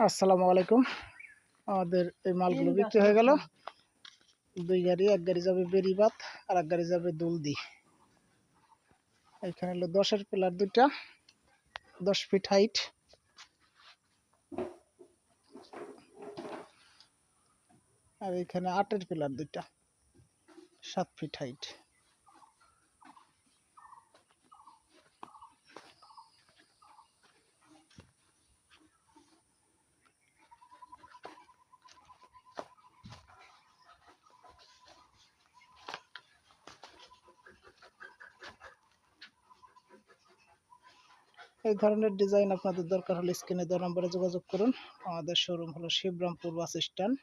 আসসালামু আলাইকুম। আমাদের এই মালগুলো বিক্রি হয়ে গেল। 2 গাড়ি, এক গাড়ি যাবে বেরিবাত আর এক গাড়ি যাবে দুলদি। এখানে হলো 10-এর পিলার দুইটা, 10 ফিট হাইট। আর এখানে 8-এর পিলার দুইটা, 7 ফিট হাইট। এই ধরনের ডিজাইন আপনাদের দরকার হলে স্ক্রিনে দেওয়া নম্বরে যোগাযোগ করুন। আমাদের শোরুম হলো শিবরামপুর বাস স্ট্যান্ড।